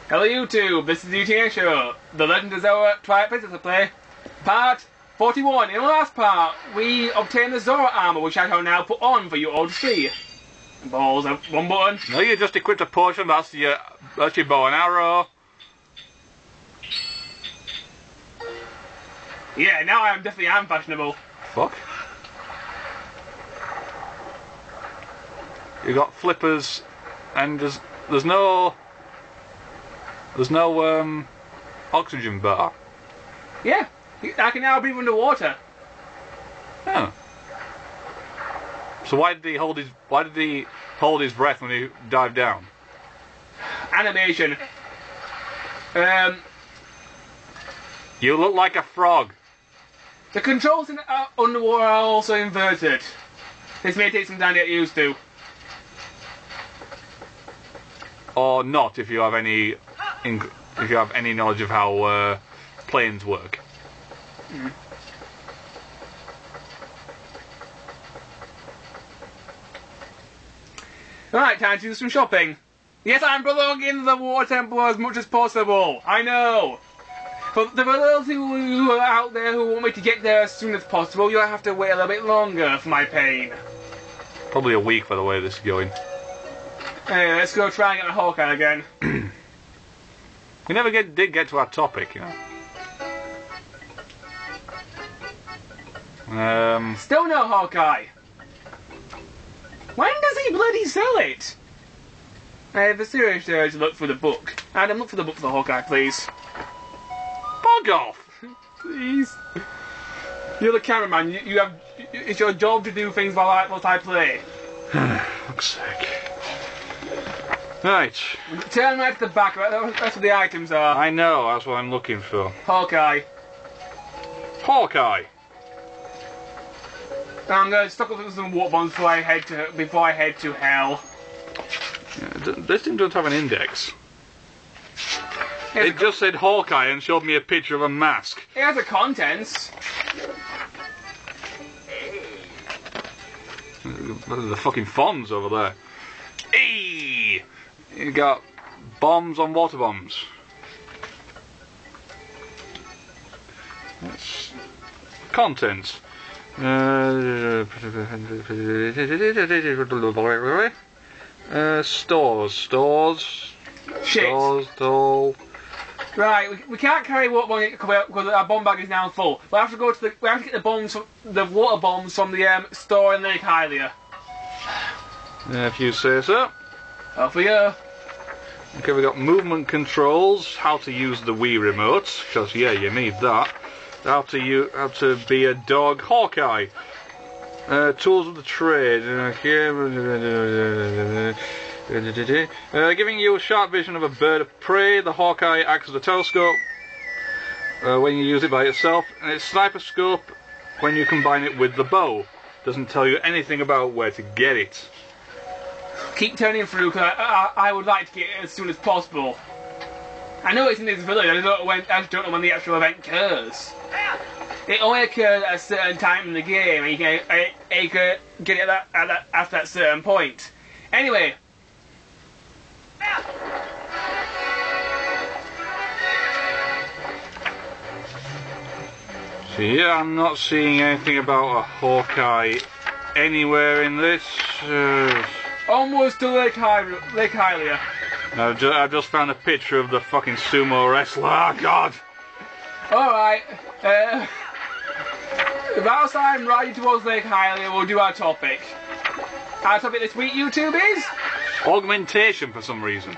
Hello YouTube, this is the Dbtgamer Show, The Legend of Zelda Twilight Princess Play, Part 41. In the last part, we obtained the Zora armor, which I shall now put on for you all to see. Balls up, one button. No, you just equipped a potion, that's your bow and arrow. Yeah, now I definitely am fashionable. Fuck. You got flippers, and there's no oxygen bar. Yeah, I can now breathe underwater. Oh. So why did he hold his breath when he dived down? Animation. You look like a frog. The controls in underwater are also inverted. This may take some time to get used to. Or not, if you have any knowledge of how planes work. Mm. Alright, time to do some shopping. Yes, I'm prolonging the water temple as much as possible. I know. But for those who are out there who want me to get there as soon as possible, you'll have to wait a little bit longer for my pain. Probably a week by the way this is going. Anyway, let's go try and get the Hawkeye again. We never did get to our topic, you know. Still no Hawkeye. When does he bloody sell it? The serious there is to look for the book. Adam, look for the book for the Hawkeye, please. Bug off! Please. You're the cameraman. You have. It's your job to do things while I play. Fuck's sake. Right. Turn right to the back. Right, that's where the items are. I know. That's what I'm looking for. Hawkeye. Hawkeye. I'm going to stock up some water bombs before I head to hell. Yeah, this thing doesn't have an index. It just said Hawkeye and showed me a picture of a mask. It has the contents. The fucking fonts over there. Hey! You got bombs on water bombs. That's contents. Stores. Shit. Stores. Right, we can't carry water bombs because our bomb bag is now full. We have to go to we have to get the water bombs from the store in Lake Hylia. If you say so. Off we go. Okay, we got movement controls, how to use the Wii remote, because yeah, you need that. How to be a dog, Hawkeye. Tools of the trade. Giving you a sharp vision of a bird of prey. The Hawkeye acts as a telescope when you use it by itself, and it's sniper scope when you combine it with the bow. Doesn't tell you anything about where to get it. Keep turning through because I would like to get it as soon as possible. I know it's in this village, I just don't know when the actual event occurs. It only occurs at a certain time in the game, and you can get it after that certain point. Anyway. So yeah, I'm not seeing anything about a Hawkeye anywhere in this. Almost to Lake Hylia. I've just found a picture of the fucking sumo wrestler. Oh god! Alright, whilst I'm riding towards Lake Hylia, we'll do our topic. Our topic this week, YouTube, is augmentation for some reason.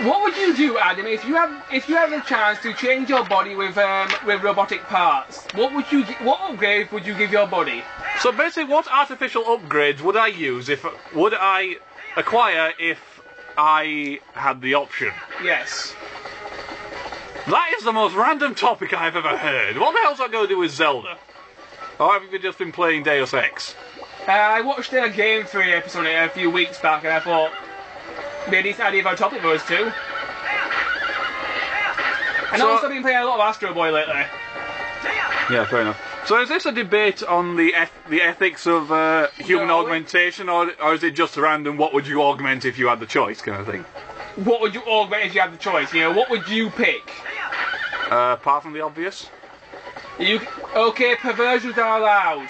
What would you do, Adam, if you had the chance to change your body with robotic parts? What upgrade would you give your body? So basically, what artificial upgrades would I acquire if I had the option? Yes. That is the most random topic I've ever heard. What the hell's that going to do with Zelda? Or have you just been playing Deus Ex? I watched a Game 3 episode a few weeks back, and I thought it'd be a decent idea for a topic for us too. And also been playing a lot of Astro Boy lately. Yeah, fair enough. So is this a debate on the ethics of human augmentation, or is it just a random what would you augment if you had the choice kind of thing? what would you augment if you had the choice? You know, what would you pick? Apart from the obvious. Okay, perversions are allowed.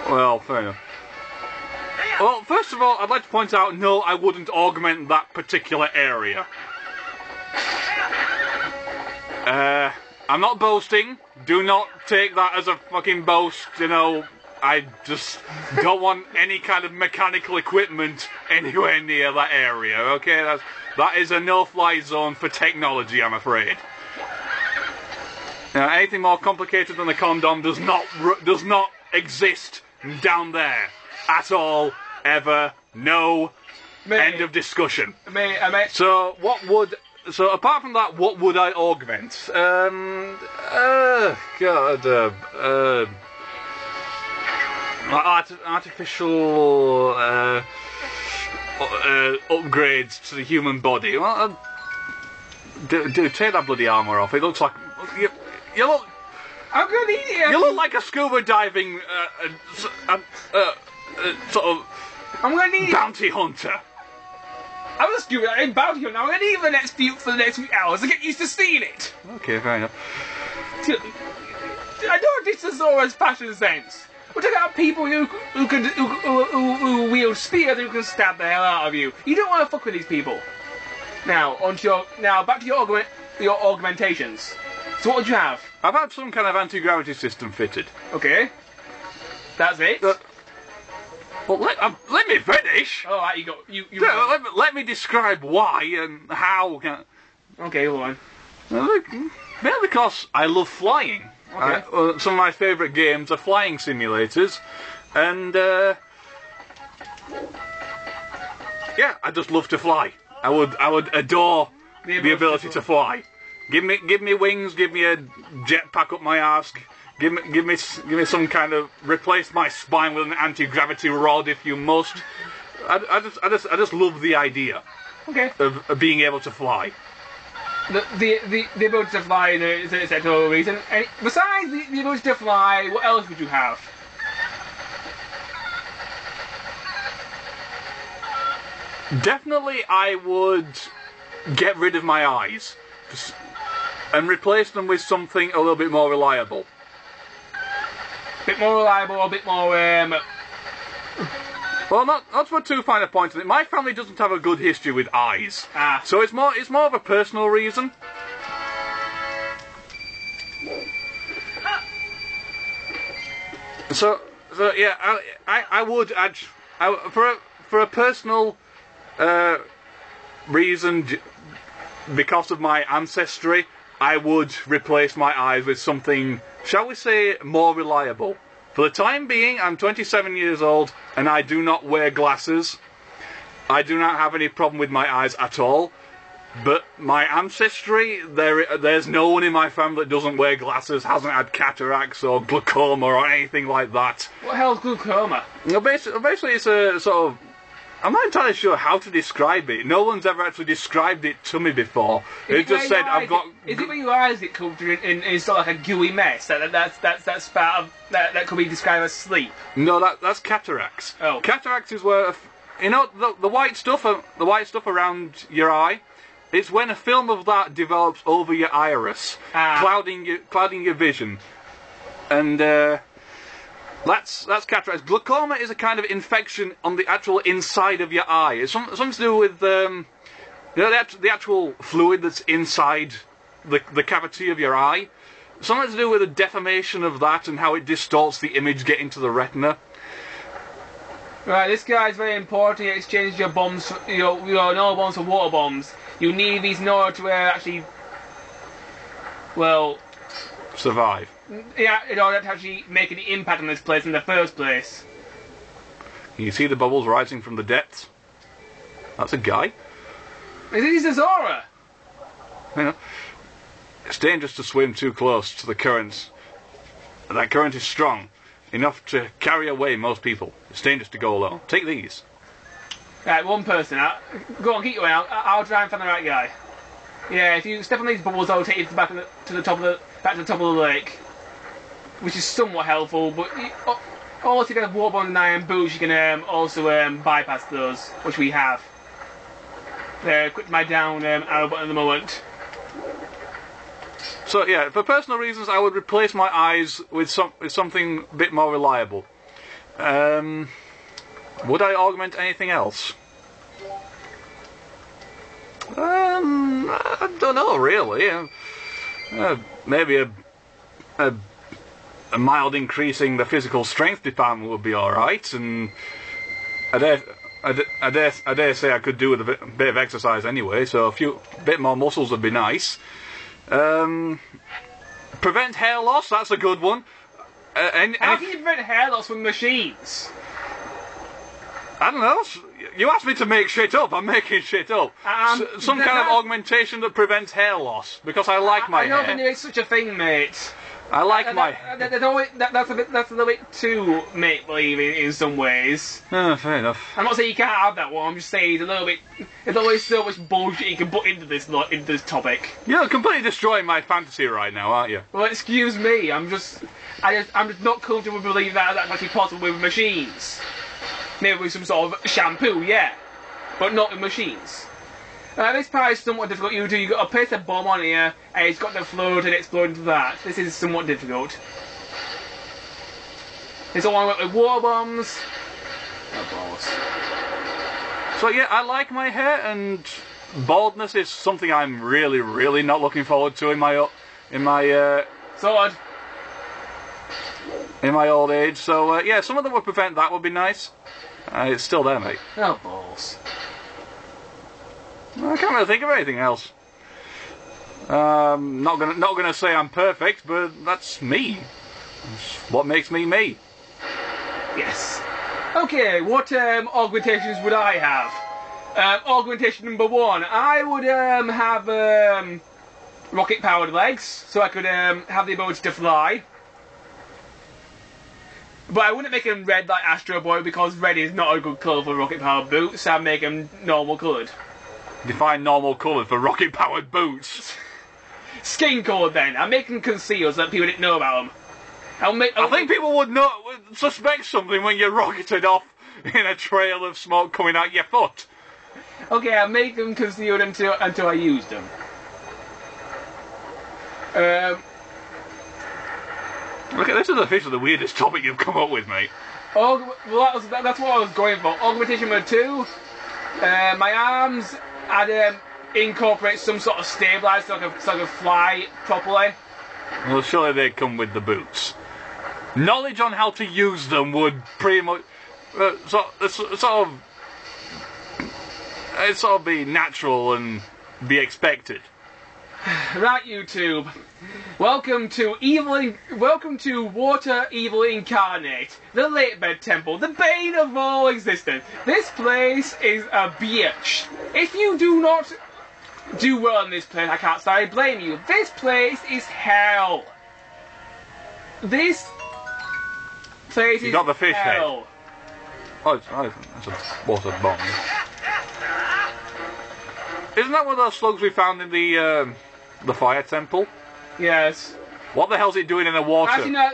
Well, fair enough. Well, first of all, I'd like to point out, no, I wouldn't augment that particular area. I'm not boasting. Do not take that as a fucking boast, you know. I just don't want any kind of mechanical equipment anywhere near that area, okay? That is a no-fly zone for technology, I'm afraid. Now, anything more complicated than a condom does not exist down there at all, ever, no. End of discussion. So apart from that, what would I augment? Artificial upgrades to the human body. Well, dude, take that bloody armour off. It looks like you look. I'm gonna eat it. You look like a scuba diving sort of. I'm gonna need bounty hunter. I'm a scuba diving bounty hunter. I'm gonna need for the next few hours to get used to seeing it. Okay, fair enough. I don't think Cesaro's fashion sense. We're talking about people who wield spears who can stab the hell out of you. You don't want to fuck with these people. Now, back to your augmentations. So what would you have? I've had some kind of anti-gravity system fitted. Okay. That's it? Well, let me finish. All right, let me describe why and how. Okay, go on. Mainly because I love flying. Okay. Some of my favourite games are flying simulators, and yeah, I just love to fly. I would adore the ability to fly. Give me wings. Give me a jetpack up my arse. Give me some kind of replace my spine with an anti-gravity rod if you must. I just love the idea. Okay. Of being able to fly. The ability to fly is a total reason. And besides the ability to fly, what else would you have? Definitely, I would get rid of my eyes and replace them with something a little bit more reliable. Bit more reliable, a bit more. Well, not to put too fine a point on it. My family doesn't have a good history with eyes, so it's more of a personal reason. So yeah, I would for a personal reason, because of my ancestry, I would replace my eyes with something, shall we say, more reliable. For the time being, I'm 27 years old and I do not wear glasses. I do not have any problem with my eyes at all. But my ancestry, there's no one in my family that doesn't wear glasses, hasn't had cataracts or glaucoma or anything like that. What the hell's glaucoma? Well, basically it's a sort of... I'm not entirely sure how to describe it. No one's ever actually described it to me before. It just said I've got. Is it when your eyes get covered in sort of like a gooey mess? That's part of that could be described as sleep. No, that's cataracts. Oh. Cataracts is where the white stuff around your eye. It's when a film of that develops over your iris, clouding your vision, and. That's cataracts. Glaucoma is a kind of infection on the actual inside of your eye. It's something to do with the actual fluid that's inside the cavity of your eye. Something to do with the deformation of that and how it distorts the image getting to the retina. Right, this guy's very important. He exchanged your bombs, your no bombs for water bombs. You need these in order to actually, well, survive. Yeah, in order to actually make an impact on this place in the first place. Can you see the bubbles rising from the depths? That's a guy. Is it Zora? You know, it's dangerous to swim too close to the currents. That current is strong, enough to carry away most people. It's dangerous to go alone. Take these. Right, one person. Go on, keep going. I'll try and find the right guy. Yeah, if you step on these bubbles, I'll take you back to the top of the lake. Which is somewhat helpful, but Also, if you have warp on and iron boots, you can also bypass those, which we have. Click my down arrow button at the moment. So yeah, for personal reasons, I would replace my eyes with something a bit more reliable. Would I augment anything else? I don't know really. Maybe a mild increasing the physical strength department would be all right, and I dare say I could do with a bit of exercise anyway. So a bit more muscles would be nice. Prevent hair loss. That's a good one. How can you prevent hair loss from machines? I don't know. You asked me to make shit up. I'm making shit up. Some kind of augmentation that prevents hair loss, because I like my hair. I don't think there is such a thing, mate. I like my hair. That's a little bit too make-believe in some ways. Oh, fair enough. I'm not saying you can't have that one. I'm just saying there's always so much bullshit you can put into this topic. You're completely destroying my fantasy right now, aren't you? Well, excuse me. I'm just not comfortable with believing that that's actually possible with machines. Maybe with some sort of shampoo, yeah, but not with machines. This part is somewhat difficult. You've got to place a bomb on here, and it's got to float and explode into that. This is somewhat difficult. It's all one with war bombs. Oh, balls. So yeah, I like my hair, and baldness is something I'm really, really not looking forward to in my sword. In my old age. So yeah, something that would prevent that would be nice. It's still there, mate. Oh, balls. I can't really think of anything else. Not gonna say I'm perfect, but that's me. That's what makes me me. Yes. Okay, what augmentations would I have? Augmentation number 1. I would have rocket-powered legs, so I could have the ability to fly. But I wouldn't make them red like Astro Boy, because red is not a good colour for rocket-powered boots, so I'd make them normal coloured. Define normal colour for rocket-powered boots. Skin coloured then. I'd make them concealed so that people didn't know about them. I think people would suspect something when you're rocketed off in a trail of smoke coming out your foot. Okay, I'll make them concealed until I use them. Look, this is officially the weirdest topic you've come up with, mate. Well, that's what I was going for. Augmentation number 2. My arms, I'd incorporate some sort of stabilizer so I could fly properly. Well, surely they'd come with the boots. Knowledge on how to use them would pretty much it's sort of be natural and be expected. Right, YouTube. Welcome to Water Evil Incarnate, the Late Bed Temple, the bane of all existence. This place is a bitch. If you do not do well in this place, I can't say I blame you. This place is hell. This place is got the fish hell. Head. Oh, that's a water bomb. Isn't that one of those slugs we found in the fire temple? Yes. What the hell's it doing in the water? Actually, no,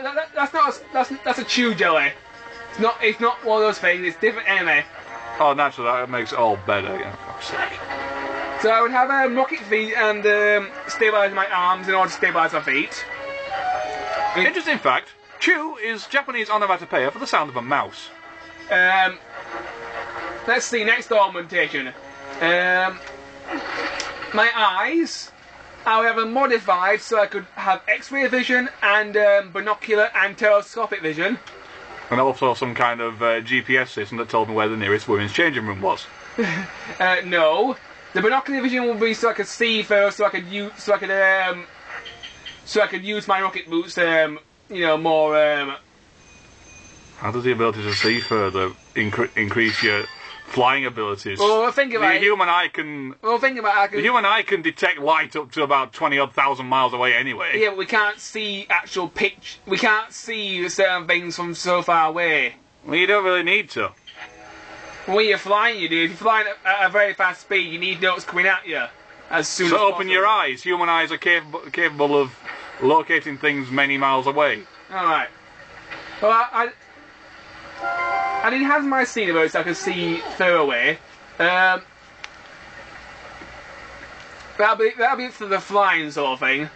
that's a chew jelly. It's not one of those things. It's different anyway. Oh, naturally, that makes it all better. Yeah, fuck's sake. So I would have rocket feet and stabilise my arms in order to stabilise my feet. Interesting fact: chew is Japanese onomatopoeia for the sound of a mouse. Let's see, next augmentation. My eyes, I would have them modified so I could have X-ray vision and binocular and telescopic vision. And also some kind of GPS system that told me where the nearest women's changing room was. No, the binocular vision would be so I could see first, so I could use my rocket boots, more. How does the ability to see further increase your flying abilities? Well, think about it. The human eye can. Well, think about it. The human eye can detect light up to about 20,000 miles away anyway. Yeah, but we can't see actual pitch. We can't see certain things from so far away. Well, you don't really need to. When you're flying, you do. If you're flying at a very fast speed, you need to know what's coming at you as soon as possible. So open your eyes. Human eyes are capable of locating things many miles away. Alright. Well, and it has my scene about it so I can see thoroughly. That'll be for the flying sort of thing.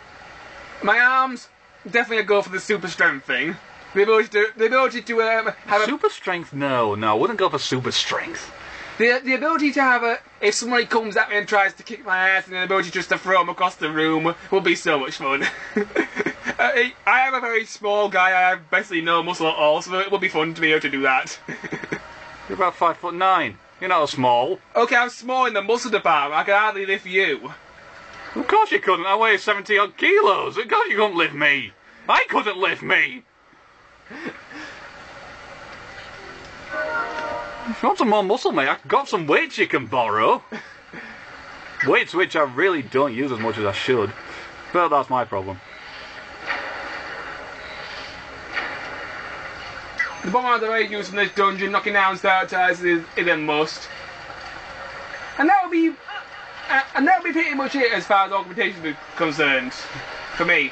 My arms, definitely a go for the super strength thing. The ability to have a... Super strength? No, I wouldn't go for super strength. The ability to have a... If somebody comes at me and tries to kick my ass, and the ability just to throw them across the room would be so much fun. I am a very small guy, I have basically no muscle at all, so it would be fun to be able to do that. You're about 5'9". You're not small. Okay, I'm small in the muscle department, I can hardly lift you. Of course you couldn't, I weigh 70 odd kilos. Of course you couldn't lift me. I couldn't lift me. If you want some more muscle, mate, I've got some weights you can borrow. Weights which I really don't use as much as I should. But that's my problem. The bottom of the way use from this dungeon, knocking down statues is a must. And that'll be pretty much it as far as augmentation is concerned. For me.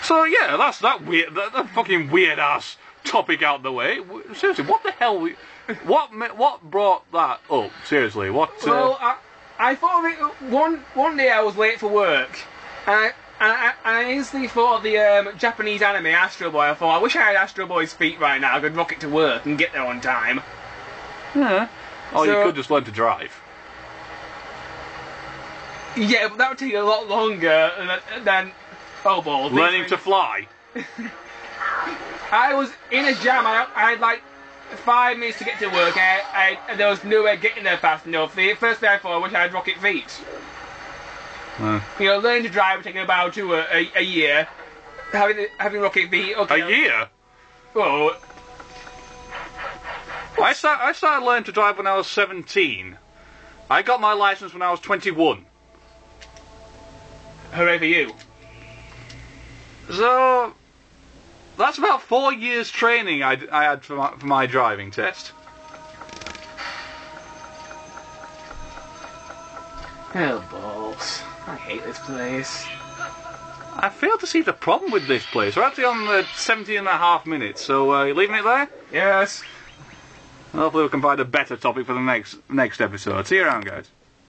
So yeah, that's that fucking weird ass topic out the way. Seriously, what the hell? What brought that up? Seriously, what? Well, I thought of it one day. I was late for work, and I instantly thought of the Japanese anime Astro Boy. I thought, I wish I had Astro Boy's feet right now. I could rock it to work and get there on time. Yeah. Or you could just learn to drive. Yeah, but that would take a lot longer than. Oh, balls. Learning to fly. I was in a jam. I had like 5 minutes to get to work. And there was no way getting there fast enough. The first thing I thought, I wish I had rocket feet. You know, learning to drive would take about a year. Having rocket feet. Okay. A year? Oh. I started learning to drive when I was 17. I got my license when I was 21. Hooray for you. So, that's about 4 years training I had for my driving test. Oh, balls. I hate this place. I fail to see the problem with this place. We're actually on the 17.5 minutes, so you leaving it there? Yes. Hopefully we can find a better topic for the next episode. See you around, guys.